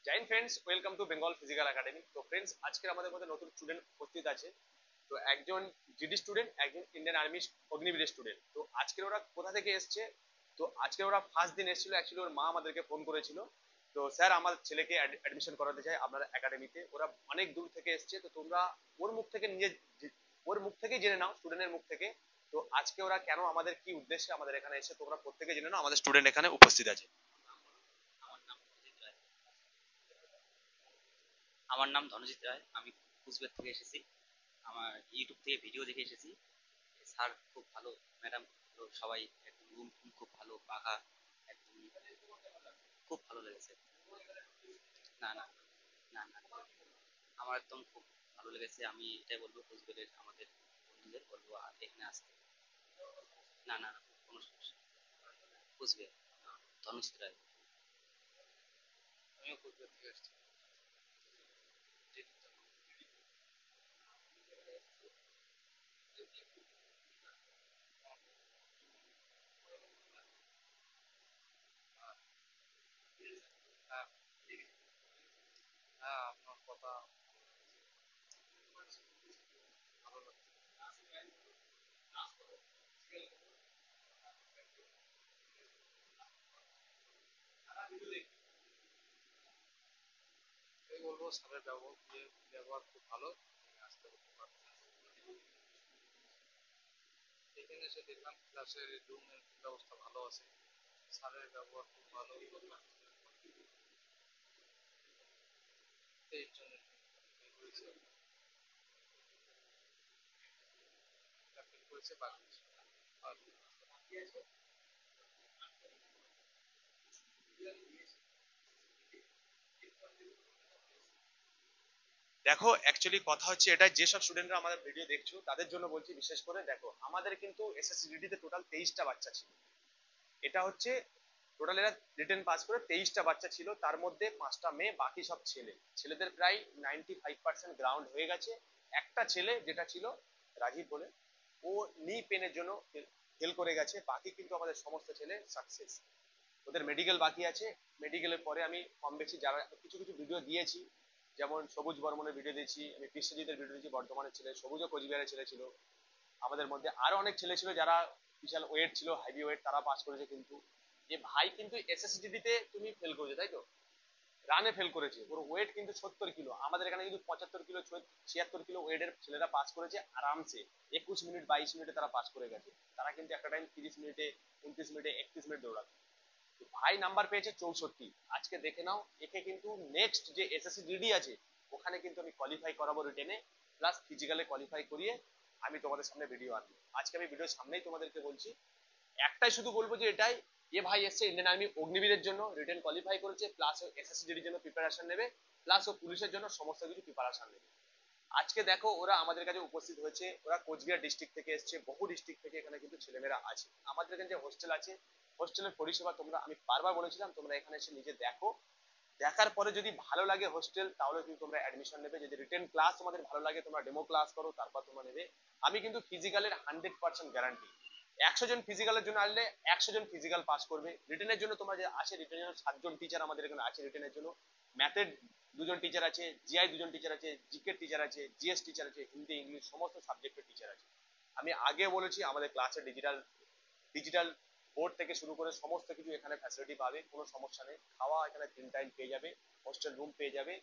Joy friends, welcome to Bengal physical academy. তো friends, আজকে আমাদের মধ্যে নতুন স্টুডেন্ট উপস্থিত আছে। তো একজন জিডি স্টুডেন্ট, একজন ইন্ডিয়ান আর্মি অগ্নিবীরের স্টুডেন্ট। তো আজকে ওরা কোথা থেকে এসছে? তো আজকে ওরা ফার্স্ট দিন এসেছিল। অ্যাকচুয়ালি ওর মা আমাদেরকে ফোন করেছিল, তো স্যার আমার ছেলেকে অ্যাডমিশন করাতে চাই আপনার একাডেমিতে। ওরা অনেক দূর থেকে এসছে, তো তোমরা ওর মুখ থেকে ওর মুখ থেকেই জেনে নাও, স্টুডেন্টের মুখ থেকে। তো আজকে ওরা কেন, আমাদের কি উদ্দেশ্যে আমাদের এখানে এসে তোমরা প্রত্যেকে জেনে নাও। আমাদের স্টুডেন্ট এখানে উপস্থিত আছে। আমার নাম ধনজিৎ রায়। আমি কুচবিহার থেকে এসেছি। আমার ইউটিউব থেকে ভিডিও দেখে এসেছি। স্যার খুব ভালো, ম্যাডাম ভালো, সবাই একদম রুম খুব ভালো, পাখা একদম খুব ভালো লেগেছে। না না না না, আমার একদম খুব ভালো লেগেছে। আমি এটাই বলবো কুচবিহারের আমাদের বন্ধুদের বলবো আর এখানে আসতে। না না না, কোনো সমস্যা নেই। কুচবিহার, ধনজিৎ রায়। আমিও কুচবিহার থেকে এসেছি। হ্যাঁ, হ্যাঁ, আপনার কথা ভালো লাগছে। এই বলবো স্যারের ব্যবহার খুব ভালো। আসতে বলতে পারবো। এখানে এসে দেখলাম ক্লাসের রুমের ব্যবস্থা ভালো আছে, স্যারের ব্যবহার খুব ভালো। এই জন্য ফেল করেছে, ফেল করেছে বাকি আর দেখো, অ্যাকচুয়ালি কথা হচ্ছে এটা, যেসব স্টুডেন্টরা আমাদের ভিডিও দেখছো তাদের জন্য বলছি বিশেষ করে। দেখো, আমাদের কিন্তু এসএসসিডিটি তে টোটাল 23টা বাচ্চা ছিল। এটা হচ্ছে টোটাল, এরা রিটেন পাস করে 23টা বাচ্চা ছিল, তার মধ্যে 5টা মেয়ে, বাকি সব ছেলে। ছেলেদের প্রায় 95% গ্রাউন্ড হয়ে গেছে। একটা ছেলে যেটা ছিল রাজীব বলে, ও নি পেনের জন্য ফেল করে গেছে। বাকি কিন্তু আমাদের সমস্ত ছেলে সাকসেস। ওদের মেডিকেল বাকি আছে। মেডিকেলের পরে আমি কম বেশি যারা কিছু কিছু ভিডিও দিয়েছি, যেমন সবুজ বর্মনের ভিডিও দিয়েছি, আমি বিশ্বজিতের ভিডিও দিয়েছি, বর্ধমানের ছেলে, সবুজও কোচবিহারের ছেলে ছিল। আমাদের মধ্যে আরো অনেক ছেলে ছিল যারা বিশাল ওয়েট ছিল, হেভি ওয়েট, তারা পাস করেছে। কিন্তু এ ভাই কিন্তু এসএসসিডিটি তে তুমি ফেল করেছো, তাই তো? রানে ফেল করেছে। ওর ওয়েট কিন্তু 70 কিলো, আমাদের এখানে কিন্তু 75 কিলো 76 কিলো ওয়েটের ছেলেরা পাস করেছে আরামসে। 21 মিনিট 22 মিনিটে তারা পাস করে গেছে। তারা কিন্তু একটা টাইম 30 মিনিটে, 29 মিনিটে, 31 মিনিট দৌড়াবে। ভাই নাম্বার পেয়েছে 64। আজকে দেখে নাও, একে কিন্তু নেক্সট যে এসএসসি জিডি আছে ওখানে কিন্তু আমি কোয়ালিফাই করাবো রিটেনে, প্লাস ফিজিক্যালে কোয়ালিফাই করিয়ে আমি তোমাদের সামনে ভিডিও আনবো। আজকে আমি ভিডিওর সামনেই তোমাদেরকে বলছি, একটাই শুধু বলবো যে এটাই, এ ভাই এসছে ইন্ডিয়ান আর্মি অগ্নিবীরের জন্য, রিটেন কোয়ালিফাই করেছে, প্লাস ও এসএসসি জিডির জন্য প্রিপারেশন নেবে, প্লাস ও পুলিশের জন্য সমস্ত কিছু প্রিপারেশন নেবে। আজকে দেখো ওরা আমাদের কাছে উপস্থিত হয়েছে। ওরা কোচবিহার ডিস্ট্রিক্ট থেকে এসছে, বহু ডিস্ট্রিক্ট থেকে এখানে কিন্তু ছেলেমেয়েরা আছে। আমাদের এখানে যে হোস্টেল আছে, হোস্টেলের পরিষেবা তোমরা, আমি বারবার বলেছিলাম তোমরা এখানে এসে নিজে দেখো। দেখার পরে যদি ভালো লাগে হোস্টেল, তাহলে কিন্তু তোমরা অ্যাডমিশন নেবে। যদি রিটেন ক্লাস তোমাদের ভালো লাগে, তোমরা ডেমো ক্লাস করো, তারপর তোমরা নেবে। আমি কিন্তু ফিজিক্যালের 100% গ্যারান্টি। 100 জন ফিজিক্যালের জন্য আসলে 100 জন ফিজিক্যাল পাস করবে। রিটেনের জন্য তোমরা যে আসে, রিটেনের জন্য 7 জন টিচার আমাদের এখানে আছে রিটেনের জন্য। ম্যাথের 2 জন টিচার আছে, জিআই 2 জন টিচার আছে, জিকে টিচার আছে, জিএস টিচার আছে, হিন্দি ইংলিশ সমস্ত সাবজেক্টের টিচার আছে। আমি আগে বলেছি আমাদের ক্লাসে ডিজিটাল ডিজিটাল বোর্ড থেকে শুরু করে সমস্ত কিছু এখানে ফ্যাসিলিটি পাবে, কোনো সমস্যা নেই। খাওয়া এখানে 3 টাইম পেয়ে যাবে, হোস্টেল রুম পেয়ে যাবে।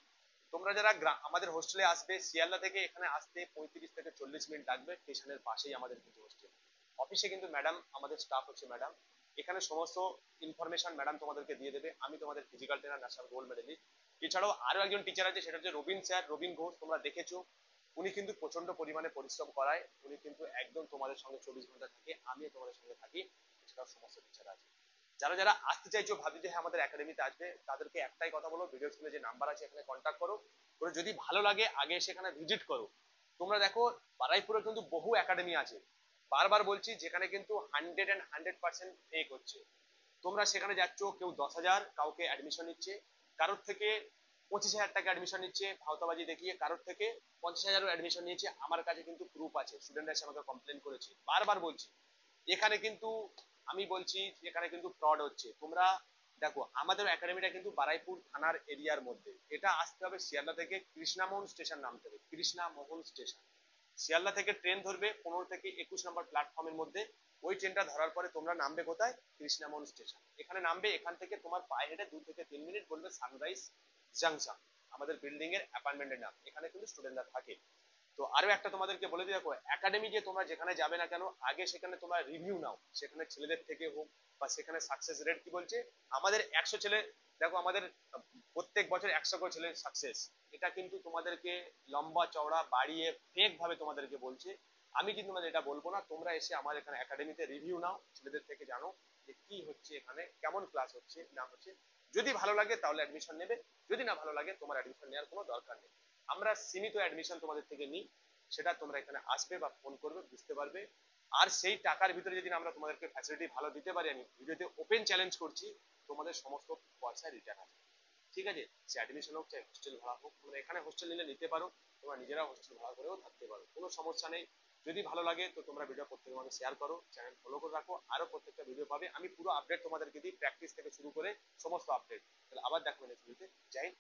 তোমরা যারা আমাদের হোস্টেলে আসবে, শিয়ালদা থেকে এখানে আসতে 35 থেকে 40 মিনিট লাগবে। স্টেশনের পাশেই আমাদের কিন্তু হোস্টেল। অফিসে কিন্তু ম্যাডাম, আমাদের স্টাফ হচ্ছে ম্যাডাম, এখানে সমস্ত ইনফরমেশন ম্যাডাম তোমাদেরকে দিয়ে দেবে। আমি তোমাদের physical trainer, national gold medalist. এছাড়াও আরো একজন টিচার আছে, সেটা হচ্ছে রবিন স্যার, রবিন ঘোষ, তোমরা দেখেছো। উনি কিন্তু প্রচন্ড পরিমাণে পরিশ্রম করায়। উনি কিন্তু একদম তোমাদের সঙ্গে 24 ঘন্টা থাকে, আমিও তোমাদের সঙ্গে থাকি। এছাড়াও সমস্ত টিচার আছে। যারা যারা আসতে চাইছো, ভাবছো যে হ্যাঁ আমাদের একাডেমিতে আসবে, তাদেরকে একটাই কথা বলো, ভিডিও স্ক্রিনে যে নাম্বার আছে এখানে কন্ট্যাক্ট করো। করে যদি ভালো লাগে আগে সেখানে ভিজিট করো। তোমরা দেখো, বারাইপুরে কিন্তু বহু একাডেমি আছে, বারবার বলছি, যেখানে কিন্তু 100% ফেক হচ্ছে। তোমরা সেখানে যাচ্ছ, কেউ 10,000 কাউকে অ্যাডমিশন নিচ্ছে, কারোর থেকে 25,000 টাকা অ্যাডমিশন নিচ্ছে ভাওতাবাজি দেখিয়ে, কারোর থেকে 50,000 অ্যাডমিশন নিয়েছে। আমার কাছে কিন্তু প্রুফ আছে, স্টুডেন্ট এসে আমাকে কমপ্লেন করেছে। বারবার বলছি, এখানে কিন্তু আমি বলছি এখানে কিন্তু ফ্রড হচ্ছে। তোমরা দেখো আমাদের একাডেমিটা কিন্তু বারাইপুর থানার এরিয়ার মধ্যে, এটা আসতে হবে শিয়ালদা থেকে কৃষ্ণামোহন স্টেশন নামতে হবে, কৃষ্ণামোহন স্টেশন। শিয়ালদা থেকে ট্রেন ধরবে 15 থেকে 21 নম্বর প্ল্যাটফর্মের মধ্যে। ওই ট্রেনটা ধরার পরে তোমরা নামবে কোথায়? কৃষ্ণামোহন স্টেশন। এখানে নামবে, এখান থেকে তোমার পায়ে হেঁটে 2 থেকে 3 মিনিট বলবে সানরাইজ জাংশন, আমাদের বিল্ডিং এর অ্যাপার্টমেন্টের নাম। এখানে কিন্তু স্টুডেন্টরা থাকে। তো আরো একটা তোমাদেরকে বলে দিই, দেখো একাডেমি যে তোমরা যেখানে যাবে না কেন, আগে সেখানে তোমরা রিভিউ নাও, সেখানে ছেলেদের থেকে হোক বা সেখানে সাকসেস রেট কি বলছে। আমাদের 100 ছেলে, দেখো আমাদের প্রত্যেক বছর 100 করে ছেলে সাকসেস। এটা কিন্তু তোমাদেরকে লম্বা চওড়া বাড়িয়ে ফেক ভাবে তোমাদেরকে বলছে। আমি কিন্তু তোমাদের এটা বলবো না, তোমরা এসে আমার এখানে একাডেমিতে রিভিউ নাও, ছেলেদের থেকে জানো যে কি হচ্ছে এখানে, কেমন ক্লাস হচ্ছে না হচ্ছে। যদি ভালো লাগে তাহলে অ্যাডমিশন নেবে, যদি না ভালো লাগে তোমার অ্যাডমিশন নেওয়ার কোনো দরকার নেই। আমরা সীমিত অ্যাডমিশন তোমাদের থেকে নিই, সেটা তোমরা এখানে আসবে বা ফোন করবে, বুঝতে পারবে। আর সেই টাকার ভিতরে যদি আমরা তোমাদেরকে ফ্যাসিলিটি ভালো দিতে পারি, আমি ভিডিওতে ওপেন চ্যালেঞ্জ করছি, তোমাদের সমস্ত পয়সা রিটার্ন আসবে। ঠিক আছে? সে অ্যাডমিশন হোক চাই হোস্টেল ভাড়া হোক, তোমরা এখানে হোস্টেল নিলে নিতে পারো, তোমরা নিজেরা হোস্টেল ভাড়া করেও থাকতে পারো, কোনো সমস্যা নেই। যদি ভালো লাগে তো তোমরা ভিডিও প্রত্যেকের মধ্যে শেয়ার করো, চ্যানেল ফলো করে রাখো, আরো প্রত্যেকটা ভিডিও পাবে। আমি পুরো আপডেট তোমাদেরকে দিই, প্র্যাকটিস থেকে শুরু করে সমস্ত আপডেট। তাহলে আবার দেখো নেক্সট ভিডিওতে। জয় হিন্দ।